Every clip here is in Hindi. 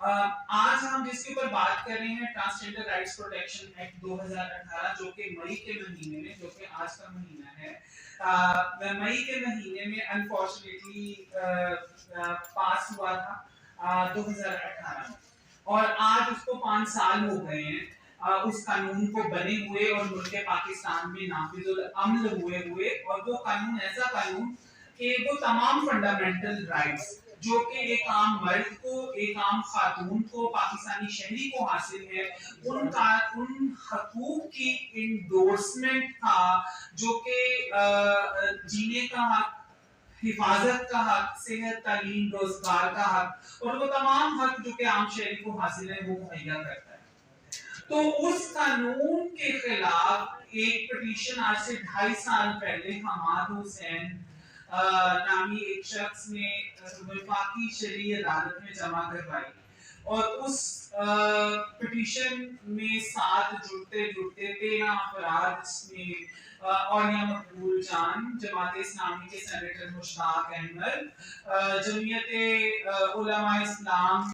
आज हम जिसके ऊपर बात कर रहे हैं ट्रांसजेंडर राइट्स प्रोटेक्शन एक्ट 2018 जो कि मई के महीने में, जो कि आज का महीना है, मई के महीने में अनफॉर्चुनेटली पास हुआ था 2018 में, और आज उसको 5 साल हो गए हैं उस कानून को बने हुए और मुल्क पाकिस्तान में नाफिजुल अमल हुए और वो कानून ऐसा कानून कि वो तमाम फंडामेंटल राइट्स जो कि एक आम मर्द को, एक आम खातून को, पाकिस्तानी शहरी को हासिल है, उन हकूक की इंडोर्समेंट था, जो कि जीने का हक, हिफाजत का हक, सेहत, तालीम, रोजगार का हक और वो तमाम हक जो कि आम शहरी को हासिल है वो मुहैया करता है। तो उस कानून के खिलाफ एक पिटीशन आज से 2.5 साल पहले हमाद हुसैन नामी एक शख्स ने वफाकी शरई अदालत में जमा करवाई और उस पिटीशन में साथ जुड़ते जुड़ते 13 अफराद जिसमें औलिया मकबूल जान, जमात इस्लामी के सेनेटर मुश्ताक अहमद, जमीयत उलमा इस्लाम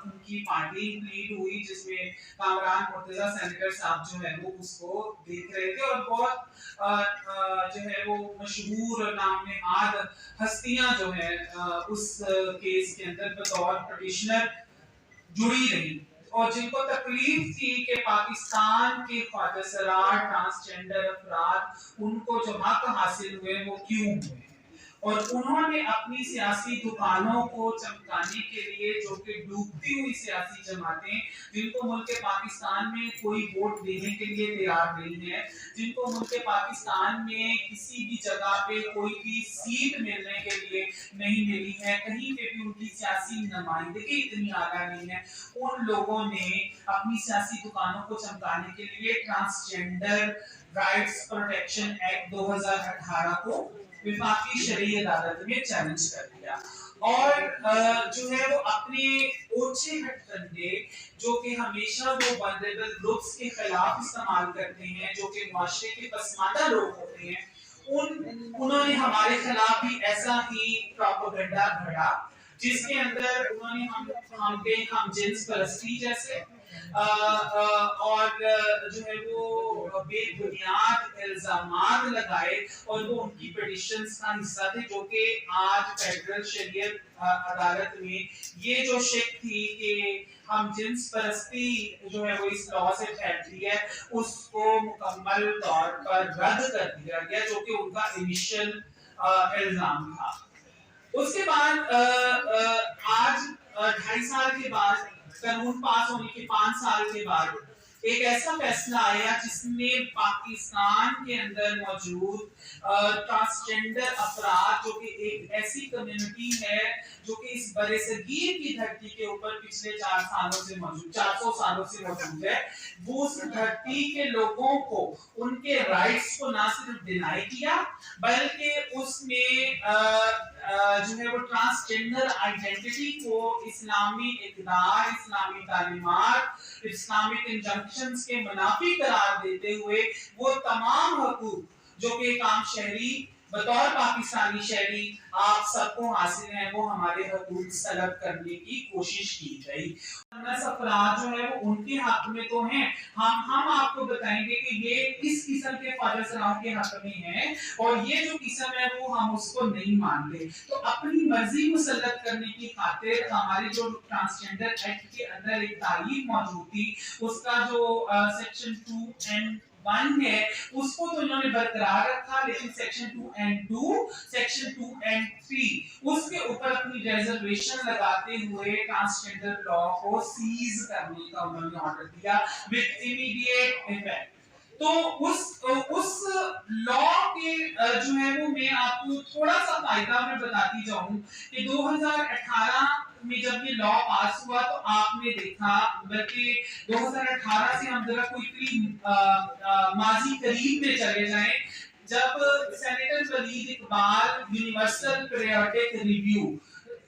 उनकी पार्टी लीड हुई जिसमें कामरान मुर्तजा सेनेटर साहब जो है वो उसको देख रहे थे और बहुत जो है वो मशहूर और नाम नहाद हस्तियां जो है उस केस के अंदर बतौर पिटिशनर जुड़ी रही और जिनको तकलीफ थी कि पाकिस्तान के ख्वाजा ट्रांसजेंडर अफराद उनको जो हक हासिल हुए वो क्यों हुए और उन्होंने अपनी सियासी दुकानों को चमकाने के लिए, जो कि डूबती हुई सियासी जमातें जिनको मुल्क पाकिस्तान में कोई वोट देने के लिए तैयार नहीं है, जिनको मुल्क पाकिस्तान में किसी भी जगह पे कोई भी सीट मिलने के लिए नहीं मिली है, कहीं पे भी उनकी सियासी नुमाइंदगी इतनी आला नहीं है, उन लोगों ने अपनी सियासी दुकानों को चमकाने के लिए ट्रांसजेंडर राइट्स प्रोटेक्शन एक्ट 2018 को विफाकी शरई अदालत में चैलेंज कर दिया और जो है वो अपने ओछे हथकंडे जो कि हमेशा वो वल्नरेबल ग्रुप्स के खिलाफ इस्तेमाल करते हैं, जो कि मुआशरे के पसमानदा लोग होते हैं, उन्होंने हमारे खिलाफ भी ऐसा ही प्रोपेगेंडा घड़ा जिसके अंदर उन्होंने हम जिन्स परस्ती जैसे और जो है वो बेबुनियाद इल्जामात लगाए और वो उनकी पिटीशंस का हिस्सा थे, जो कि आज फेडरल शरीयत अदालत में ये जो शिक थी कि हम जिन्स परस्ती जो है वो इस लॉ से फैलती है उसको मुकम्मल तौर पर रद्द कर दिया गया, जो कि उनका इनिशियल इल्जाम था। उसके बाद आज 2.5 साल के बाद, कानून पास होने के 5 साल के बाद एक ऐसा फैसला आया जिसने पाकिस्तान के अंदर मौजूद ट्रांसजेंडर अफराद, जो कि एक ऐसी कम्युनिटी है जो कि इस बरसगीर की धरती के ऊपर पिछले 400 सालों से मौजूद है, वो उस धरती के लोगों को उनके राइट्स को ना सिर्फ डिनाई किया बल्कि उसमें जो है वो ट्रांसजेंडर आइडेंटिटी को इस्लामी इक़दार, इस्लामी तालीमात, इस्लामिक इंजंक्शंस के मुनाफी करार देते हुए वो तमाम हकूक जो कि एक आम शहरी बतौर पाकिस्तानी शहरी आप सबको हासिल है वो हमारे हकूक तलब करने की कोशिश की गई। अफराद जो है वो उनके हक में तो हैं, हम आपको बताएंगे कि ये इस किस्म के ख्वाजा के हक में है और ये जो किस्म है वो हम उसको नहीं मानते। तो अपनी मर्जी मुसल्लत करने की खातिर हमारे जो ट्रांसजेंडर एक्ट के अंदर एक तारीफ मौजूद थी, उसका जो सेक्शन 2(1) है उसको तो इन्होंने बरकरार रखा, लेकिन सेक्शन 2(2), सेक्शन 2(3) उसके ऊपर अपनी रिजर्वेशन लगाते हुए ट्रांसजेंडर लॉ को सीज करने का उन्होंने ऑर्डर दिया विद इमीडिएट इफेक्ट। तो उस लॉ के जो है वो मैं आपको थोड़ा सा फायदा मैं बताती जाऊं कि 2018 में जब ये लॉ पास हुआ तो आपने देखा, बल्कि 2018 से हम जरा कोई माजी करीब में चले जाएं, जब senator Waleed Iqbal universal periodic review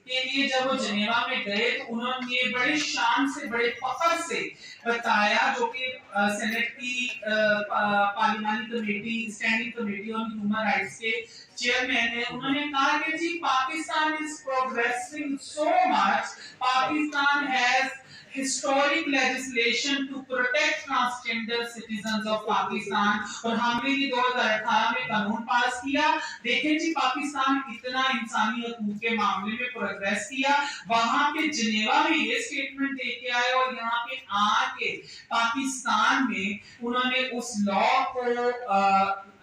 के लिए जब वो जिनेवा में गए तो उन्होंने बड़े शान से, बड़े फख्र से बताया, जो कि सेनेट की parliamentary committee, standing committee on human rights के चेयरमैन है, उन्होंने कहा कि जी Pakistan is progressing so much, Pakistan has historic legislation to protect transgender citizens of Pakistan, और हमने ये 2018 में कानून पास किया। देखें जी, पाकिस्तान इतना इंसानी हकूक के मामले में प्रोग्रेस किया, वहां पे जिनेवा में ये स्टेटमेंट देके आए और यहाँ पे आके पाकिस्तान में उन्होंने उस लॉ को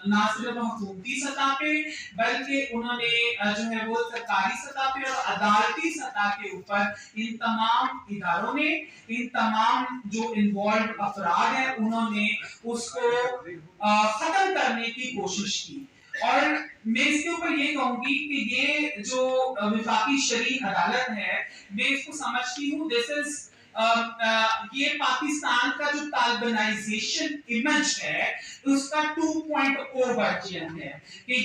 ना सिर्फ हुकूमती सतह पे बल्कि उन्होंने जो है वो सरकारी सतह पे और अदालती सतह के ऊपर इन तमाम इदारों ने, इन तमाम जो इन्वॉल्व अफराद हैं, उन्होंने उसको खत्म करने की कोशिश की। और मैं इसके ऊपर ये कहूंगी कि ये जो वफाकी शरई अदालत है, मैं इसको समझती हूँ दिस इज ये पाकिस्तान का जो तालिबानाइजेशन इमेज है उसका 2.0 वर्जन है कि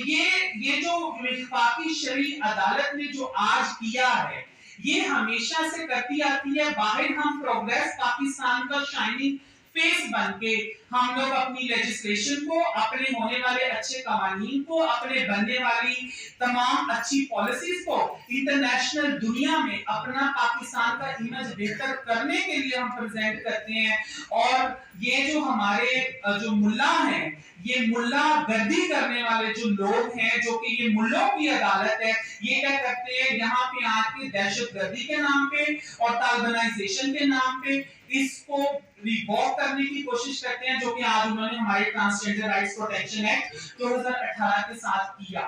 ये जो वफाकी शरई अदालत ने जो आज किया है ये हमेशा से करती आती है। बाहर हम प्रोग्रेस पाकिस्तान का शाइनिंग फेस बनके हम लोग अपनी लेजिस्लेशन को, अपने होने वाले अच्छे कानून को, अपने बनने वाली तमाम अच्छी पॉलिसीज को इंटरनेशनल दुनिया में अपना पाकिस्तान का इमेज बेहतर करने के लिए हम प्रेजेंट करते हैं। और ये जो हमारे जो मुल्ला हैं, ये मुल्ला गर्दी करने वाले जो लोग हैं, जो कि ये मुल्लों की अदालत है, ये क्या करते हैं यहाँ पे आके दहशतगर्दी के नाम पे और तालिबानाइजेशन के नाम पे इसको रिवॉक करने की कोशिश करते हैं, जो कि आज उन्होंने हमारे ट्रांसजेंडर राइट्स प्रोटेक्शन एक्ट 2018 के साथ किया।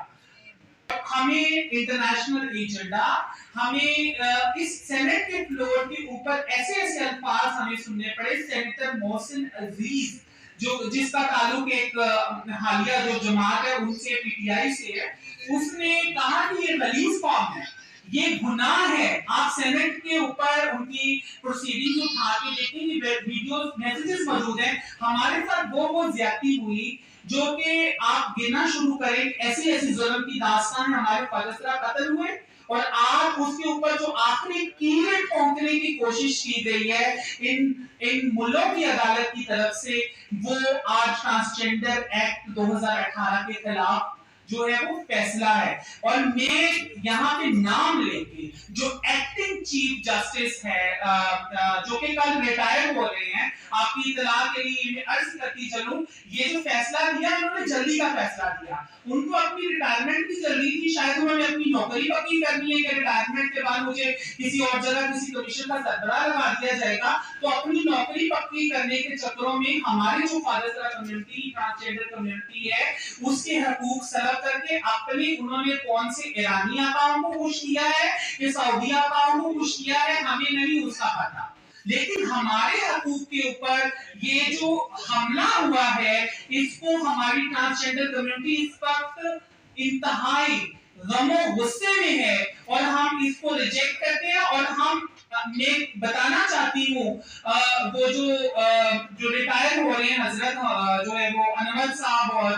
हमें इंटरनेशनल एजेंडा, हमें इस सेनेट के फ्लोर के ऊपर ऐसे अल्फाज हमें सुनने पड़े। सेनेटर मोहसिन अजीज जो जिसका ताल्लुक एक हालिया जो जमात है उनसे, पीटीआई से है, उसने कहा कि ये गलीज फॉर्म है, ये गुनाह है। आप सेनेट के ऊपर उनकी प्रोसीडिंग उठा के देखें, वीडियो मैसेजेस मौजूद हैं। हमारे साथ वो ज्यादती हुई जो कि आप गिनना शुरू करें, ऐसी ऐसी जुल्म की दास्तान, हमारे फादर कत्ल हुए और आज उसके ऊपर जो आखिरी कीड़े ठोंकने की कोशिश की गई है इन मुल्लों की अदालत की तरफ से, वो आज ट्रांसजेंडर एक्ट 2018 के खिलाफ जो है वो फैसला है। और मैं यहाँ पे नाम लेके जो एक्टिंग चीफ जस्टिस है जो कि कल रिटायर हो रहे हैं, आपकी इत्तला के लिए मैं अर्ज करती चलूं, ये जो फैसला दिया इन्होंने जल्दी का फैसला दिया। उनको अपनी रिटायरमेंट की जल्दी थी, शायद उन्होंने अपनी नौकरी पक्की करनी है कि रिटायरमेंट के बाद मुझे किसी और जगह किसी कमीशन का सरबराह लगा दिया जाएगा, तो अपनी नौकरी पक्की करने के चक्करों में हमारे जो फादर कम्युनिटी, ट्रांसजेंडर कम्युनिटी है, उसके हकूक सलब करके अपने उन्होंने कौन से ईरानी आकाओं को खुश किया है कि सऊदी आकाओं को खुश किया है, हमें नहीं उसका पता। लेकिन हमारे हकूक के ऊपर ये जो हमला हुआ है, इसको हमारी ट्रांसजेंडर कम्युनिटी इस वक्त इंतहाई गमो गुस्से में है और हम इसको रिजेक्ट करते हैं। और हम मैं बताना चाहती हूँ वो जो रिटायर हो रहे हैं हजरत जो है वो अनवर साहब और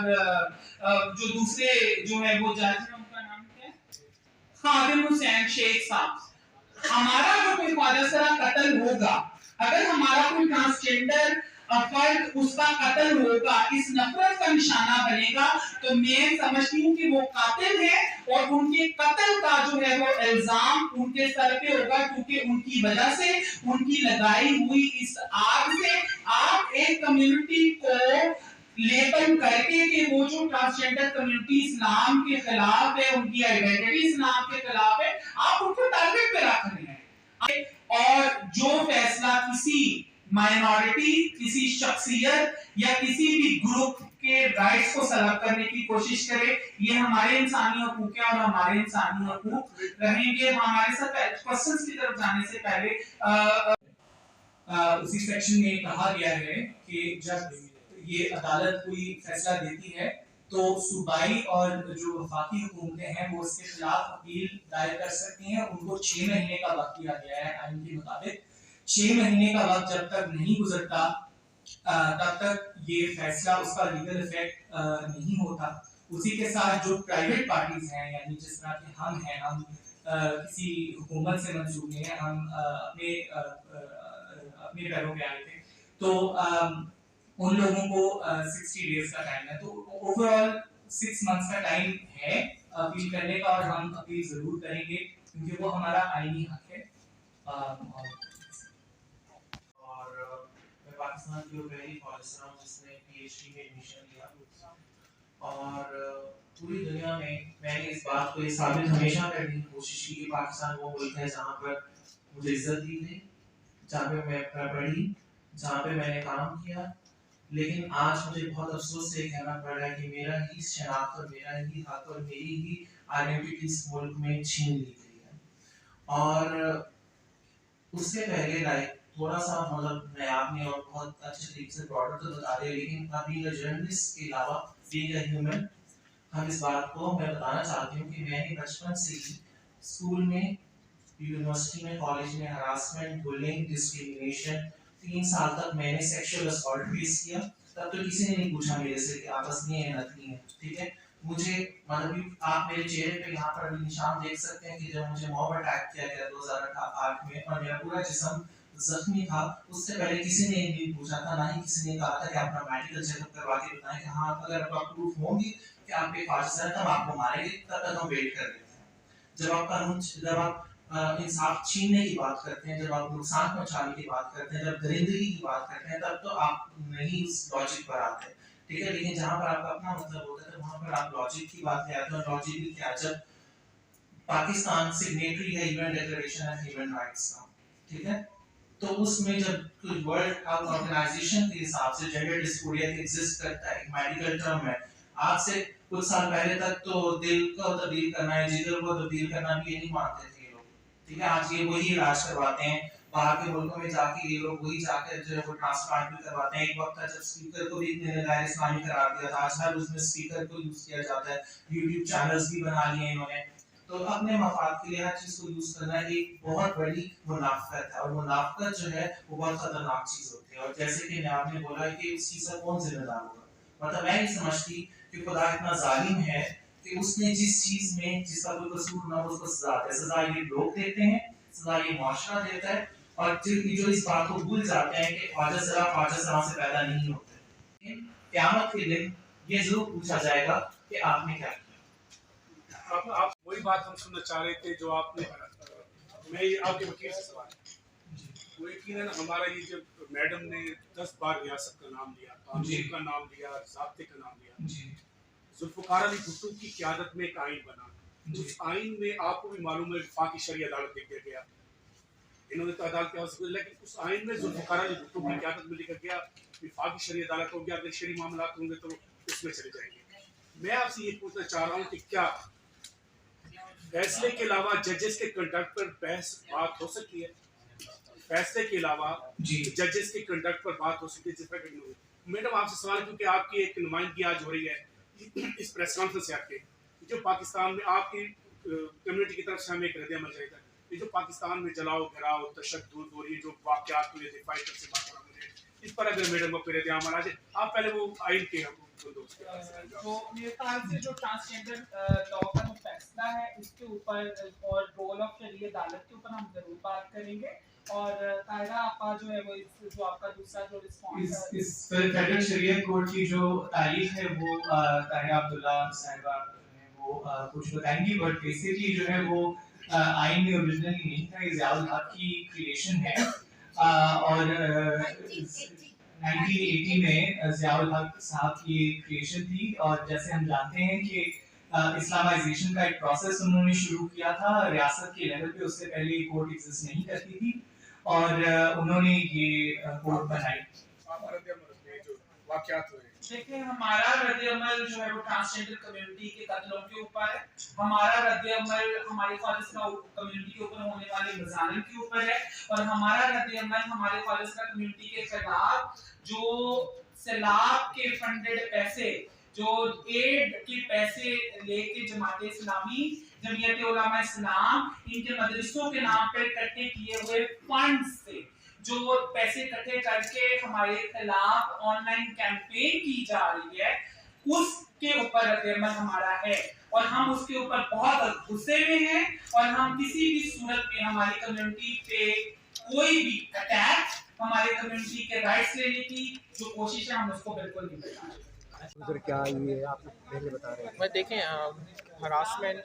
जो दूसरे जो है वो जज है, उनका नाम क्या है, खादिम हुसैन शेख साहब, हमारा जो कोई फादर कत्ल होगा, अगर हमारा कोई ट्रांसजेंडर फर्द उसका कत्ल होगा, इस नफरत का निशाना बनेगा, तो मैं समझती हूँ कि वो कातिल है और उनके कत्ल का जो है वो इल्जाम उनके सर पे होगा, क्योंकि उनकी वजह से, उनकी लगाई हुई इस आग से आप एक कम्युनिटी को लेबल करके कि वो जो ट्रांसजेंडर कम्युनिटी इस्लाम के खिलाफ है, उनकी आइडेंटिटी इस्लाम के खिलाफ है, आप उनको टारगेट पे रख रहे हैं। और जो फैसला किसी माइनॉरिटी, किसी शख्सियत या किसी भी ग्रुप के राइट्स को सलब करने की कोशिश करे, ये हमारे इंसानी हकूक है और हमारे इंसानी हकूक रहेंगे। हमारे साथ क्वेश्चंस की तरफ जाने से पहले उसी सेक्शन में कहा गया है कि जब ये अदालत कोई फैसला देती है तो सूबाई और जो वफाकी हुकूमतें हैं वो उसके खिलाफ अपील दायर कर सकती हैं। उनको 6 महीने का वक्त दिया गया है आइन के मुताबिक। 6 महीने का वक्त जब तक नहीं गुजरता तब तक ये फैसला उसका लीगल इफेक्ट नहीं होता। उसी के साथ जो प्राइवेट पार्टीज हैं, यानी जिस तरह के हम हैं, हम किसी हुकूमत से मंसूब हैं, हम अपने पैरों पे आए थे, तो उन लोगों को 60 डेज का टाइम है। तो ओवरऑल 6 मंथ्स का टाइम है अपील करने का और हम अपील जरूर करेंगे क्योंकि वो हमारा आईनी हक है। पाकिस्तान की वो पहली कॉलेज से हूँ जिसने PhD में एडमिशन लिया और पूरी दुनिया में मैंने इस बात को ये साबित हमेशा करने की कोशिश की कि पाकिस्तान वो मुल्क है जहाँ पर मुझे इज्जत दी गई, जहाँ पे मैं पढ़ी, जहाँ पे मैंने काम किया। लेकिन आज मुझे बहुत अफसोस से कहना पड़ रहा है कि मेरा ही शनाख्त और मेरा ही हक और मेरी ही आइडेंटिटी इस मुल्क में छीन ली गई है। और उससे पहले लाइक थोड़ा सा मतलब मैं आपने और बहुत अच्छे तरीके से ब्रॉडर तो बता रहे, लेकिन अभी जर्नलिस्ट के अलावा बीइंग अ ह्यूमन हम इस बात को मैं बताना चाहती हूँ कि मैंने बचपन से ही स्कूल में, यूनिवर्सिटी में, कॉलेज में हरासमेंट, बुलिंग, डिस्क्रिमिनेशन 3 साल तक मैंने सेक्सुअल असॉल्ट फेस किया। तब तो किसी ने नहीं पूछा मेरे से कि आप असली हैं नकली हैं, ठीक है। मुझे मतलब आप मेरे चेहरे पे यहाँ पर अभी निशान देख सकते हैं कि जब मुझे मॉब अटैक किया गया 2008 में और मेरा पूरा जिस्म जख्मी था, उससे पहले किसी ने नहीं पूछा था, ना ही किसी ने कहा था कि अपना मेडिकल चेकअप करवा के बताएं कि हाँ अगर आपका प्रूफ होंगी कि आप पे फांसी है तब आपको मारेंगे, तब तक हम वेट कर लेते हैं। जब आप इंसाफ छीनने की बात करते हैं, जब आप नुकसान पहुंचाने की बात करते हैं, जब दरिंदगी की बात करते हैं, तब तो आप नहीं उस लॉजिक पर आते, ठीक है। लेकिन जहाँ पर आपका अपना मतलब होता है वहाँ पर आप लॉजिक की बात ले आते हैं। और लॉजिक भी क्या, जब पाकिस्तान सिग्नेटरी है UN declaration of human rights का, ठीक है, तो उसमें जब वर्ल्ड हेल्थ ऑर्गेनाइजेशन के हिसाब से जेंडर डिस्फोरिया एग्जिस्ट करता है, मेडिकल टर्म है। आज से कुछ साल पहले तक तो दिल को तब्दील करना है, जिगर को तब्दील करना भी ये नहीं मानते थे लोग, ठीक है। आज ये वही इलाज करवाते हैं, बाहर के मुल्कों में जाके ये लोग वही जाकर जो है वो ट्रांसप्लांट भी करवाते हैं। एक वक्त था जब स्पीकर को भी इतने गैर इस्लामी करार दिया था, आज हर उसमें स्पीकर को यूज किया जाता है, यूट्यूब चैनल्स भी बना लिए इन्होंने। तो अपने मफाद के लिए हर चीज को यूज करना एक बहुत बड़ी मुनाफिकत है, और मुनाफिकत जो है वो बहुत खतरनाक चीज होती है। और जैसे कि आपने बोला कि उस चीज का कौन जिम्मेदार होगा, मतलब मैं नहीं समझती कि खुदा इतना जालिम है कि उसने जिस चीज में जिसका कोई कसूर ना हो उसको सजा दे। सजा ये लोग देते हैं, सजा ये माशरा देता है, और जो इस बात को भूल जाते हैं कि ख्वाजा सरा से पैदा नहीं होते। क़यामत के दिन ये जरूर पूछा जाएगा कि आपने क्या किया। आप वही बात हम सुनना चाह रहे थे जो आपने मैं ये आपके वकील से सवाल वो यकीनन हमारा ये जब मैडम ने 10 बार रियासत का नाम लिया, कानून का नाम लिया, ज़ाब्ते का नाम लिया, जुल्फ़िकार अली भुट्टो की क़यादत में एक आइन बना। उस आइन में आपको भी मालूम है वफाकी शरई अदालत लिख दिया गया, इन्होंने तो अदालत के हवाले, लेकिन उस आइन में जुल्फ़िकार अली भुट्टो की क़यादत में लिखा गया वफाकी शरई अदालत हो गया, अगर शरई मामला होंगे तो उसमें चले जाएंगे। मैं आपसे ये पूछना चाह रहा हूँ कि क्या फैसले के अलावा जजेस के कंडक्ट पर बहस बात हो सकती है? फैसले के अलावा जजेस के कंडक्ट पर बात हो सकती है? जिस पर मैडम आपसे सवाल, क्योंकि आपकी एक नुमाइंदगी आज हो रही है इस प्रेस कॉन्फ्रेंस से आपके, जो पाकिस्तान में आपकी कम्युनिटी की तरफ से हमें एक रद्द अमल चाहिए था, ये जो पाकिस्तान में जलाओ गिराओ तशद्दुद और ये जो वाक़यात हुए थे फाइटर से बात करा मुझे, इस पर अगर मैडम को रद्द अमल आ जाए, आप पहले वो आइन के तो मेरे ख्याल से जो ट्रांसजेंडर लॉ का जो फैसला है इसके ऊपर और रोल ऑफ शरीय अदालत के ऊपर हम जरूर बात करेंगे। और ताहिरा आपका जो है वो जो आपका दूसरा जो रिस्पॉन्स है इस फेडरल शरीयत कोर्ट की जो तारीख है वो ताहिरा अब्दुल्ला साहिबा ने वो कुछ बताएंगी, बट बेसिकली जो है वो आइन में ओरिजिनली नहीं था, ये ज़ियाउल हक की क्रिएशन है। और 1980 में ज़ियाउल हक साहब की क्रिएशन थी, और जैसे हम जानते हैं कि इस्लामाइजेशन का एक प्रोसेस उन्होंने शुरू किया था रियासत के लेवल पे, उससे पहले ये कोर्ट एग्जिस्ट नहीं करती थी, और उन्होंने ये कोर्ट बनाई। देखिए हमारा रद्द-ए-अमल जो है वो ट्रांसजेंडर कम्युनिटी के कत्लों के ऊपर है, हमारा रद्द-ए-अमल हमारे फलस्तीनी कम्युनिटी के ऊपर होने वाले मज़ालिम के ऊपर है, और हमारा रद्द-ए-अमल हमारे फलस्तीनी कम्युनिटी के खिलाफ जो सैलाब के फंडेड पैसे, जो एड के पैसे लेके जमात इस्लामी, जमीयत उलमा इस्लाम, इनके मदरसों के नाम पर इकट्ठे किए हुए फंड्स से जो पैसे इकट्ठे करके हमारे खिलाफ ऑनलाइन कैंपेन की जा रही है, उसके ऊपर रद्द-ए-अमल हमारा है, और हम उसके ऊपर बहुत गुस्से में हैं, और हम किसी भी सूरत में हमारी कम्युनिटी पे कोई भी अटैक, हमारे कम्युनिटी के राइट्स लेने की जो कोशिश है हम उसको बिल्कुल नहीं करेंगे। क्या ये आप पहले बता रहे हैं? देखें harassment,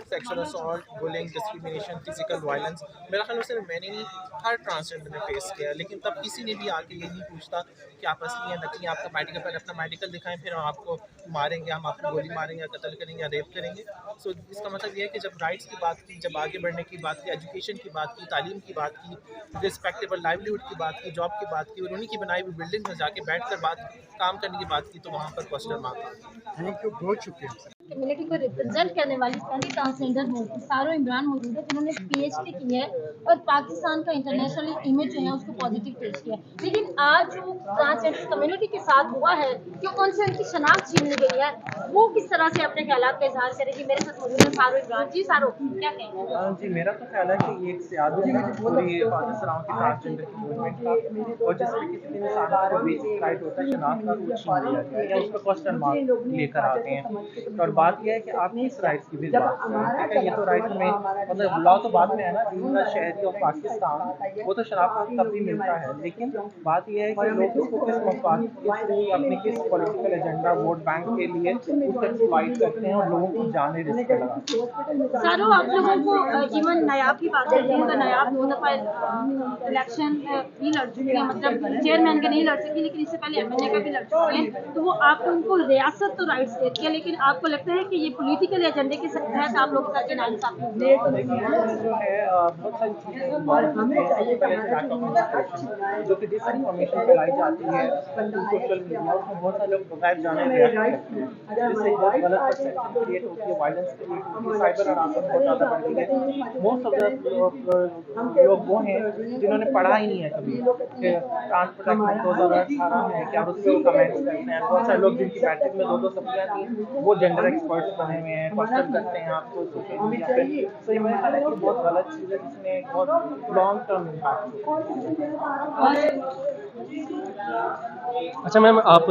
sexual assault, bullying, discrimination, physical violence, मेरा ख्याल है मैंने नहीं हर ट्रांसजेंडर ने फेस किया है। लेकिन तब किसी ने भी आके ये नहीं पूछता कि आप असली या नकली, आपका मेडिकल, पहले अपना मेडिकल दिखाएं, फिर हम आपको मारेंगे, हम आपको गोली मारेंगे या कत्ल करेंगे या रेप करेंगे। सो इसका मतलब ये है कि जब राइट्स की बात की, जब आगे बढ़ने की बात की, एजुकेशन की बात की, तालीम की बात की, रिस्पेक्टेबल लाइवलीहुड की बात की, जॉब की बात की, और उन्हीं की बनाई हुई बिल्डिंग में जाके बैठ कर काम करने की बात की, तो वहाँ पर क्वेश्चन मार्क आता है। कम्युनिटी को रिप्रेजेंट करने वाली पहली ट्रांसजेंडर मौजूद सारो इमरान मौजूद है, जिन्होंने पीएचडी की है और पाकिस्तान का इंटरनेशनल इमेज जो है उसको पॉजिटिव पेश किया। लेकिन आज जो ट्रांसजेंडर कम्युनिटी के साथ हुआ है कि उनसे उनकी शनाख्त छीन ली गई है, वो किस तरह से अपने ख्यालात का इजहार करेगी। मेरे साथ मौजूद है सारो इमरान। जी सारो, क्या कहेंगे? जी, मेरा तो ख्याल है कि ये एक सियादत है पूरी पाकिस्तान की ट्रांसजेंडर की मूवमेंट का, और जिसमें किसी भी इंसान का जो बेसिक राइट होता है शनाख्त का, वो छीन लिया गया या उस पर क्वेश्चन मार्क लेकर आते हैं। और बात यह है कि आप किस राइट्स की भी बात करें, ठीक है, ये तो राइट में मतलब लॉ तो बाद में है ना, बीइंग शहरी ऑफ पाकिस्तान वो तो शनाख्त तब भी मिलता है। लेकिन बात यह है कि लोग उसको किस मफाद अपने किस पॉलिटिकल एजेंडा, वोट बैंक के लिए उसको एक्सप्लॉइट करते हैं और लोगों की जानें रिस्क पे लगाते हैं। सारो, आप लोगों को इवन नायाब की बात करते हैं तो नायाब 2 दफ़ा इलेक्शन भी लड़ चुकी है, मतलब चेयरमैन का नहीं लड़ सकी लेकिन इससे पहले एमएलए का भी लड़ चुके हैं। तो वो आपको उनको रियासत तो राइट्स देती है, लेकिन आपको लगता है कि ये पॉलिटिकल एजेंडे के तहत आप लोगों का नाइंसाफी होती है? जो है बहुत सारी चीज़ें जो कि डिसइंफॉर्मेशन फैलाई जाती है सोशल मीडिया, उसमें बहुत सारे लोग बगैर जाने रिएक्ट करते हैं, जिससे बहुत गलत परसेप्शन क्रिएट होती है, वायलेंस क्रिएट होती है, साइबर हरासमेंट बहुत ज़्यादा बढ़ गई है। मोस्ट ऑफ द लोग वो हैं जिन्होंने पढ़ा ही नहीं है कभी कि ट्रांस प्रोटेक्शन 2018 है क्या, उस पर वो कमेंट्स करते हैं। बहुत सारे लोग जिनकी मैट्रिक में 2-2 सब्जियाँ थी वो जेंडर एक्सपर्ट्स बने हुए हैं, क्वेश्चन करते हैं आपको सोशल मीडिया पे। तो ये मेरे ख्याल है कि बहुत गलत चीज़ है, जिसमें एक बहुत लॉन्ग टर्म इम्पैक्ट होता है। अच्छा मैम, आप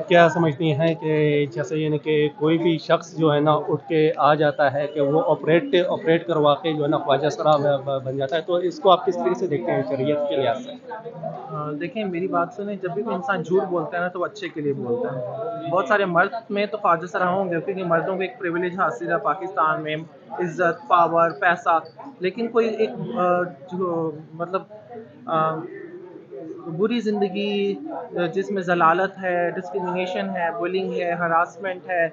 क्या समझती हैं कि जैसे यानी कि कोई भी शख्स जो है ना उठ के आ जाता है कि वो ऑपरेट करवा के जो है ना ख्वाजा सरा बन जाता है, तो इसको आप किस तरीके से देखते हैं शरीयत के लिहाज से? देखिए मेरी बात सुने, जब भी कोई इंसान झूठ बोलता है ना तो वो अच्छे के लिए बोलता है। बहुत सारे मर्द में तो ख्वाजा सरा होंगे क्योंकि मर्दों को एक प्रिविलेज हासिल है पाकिस्तान में, इज्जत, पावर, पैसा। लेकिन कोई एक जो मतलब बुरी ज़िंदगी जिसमें ज़लालत है, डिस्क्रिमिनेशन है, बुलिंग है, हरासमेंट है,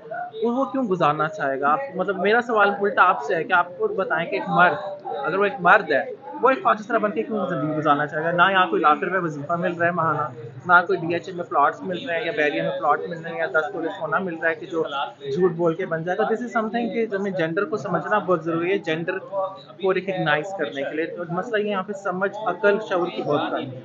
वो क्यों गुजारना चाहेगा? आप मतलब मेरा सवाल उल्टा आपसे है कि आप खुद बताएं कि एक मर्द, अगर वो एक मर्द है, वो एक ख्वाजा सरा बन के क्यों ज़िंदगी गुजारना चाहेगा? ना यहाँ कोई लाख रुपये वजीफ़ा मिल रहा है महाना, ना कोई DHL में प्लॉट्स मिल रहे हैं या बैरियर में प्लॉट मिल रहे हैं या 10 तोले सोना मिल रहा है कि जो झूठ बोल के बन जाएगा। दिस इज़ समथिंग कि हमें जेंडर को समझना बहुत ज़रूरी है, जेंडर को रिकग्नाइज़ करने के लिए। तो मसला ये यहाँ पे समझ, अकल, शऊर की बहुत कमी है।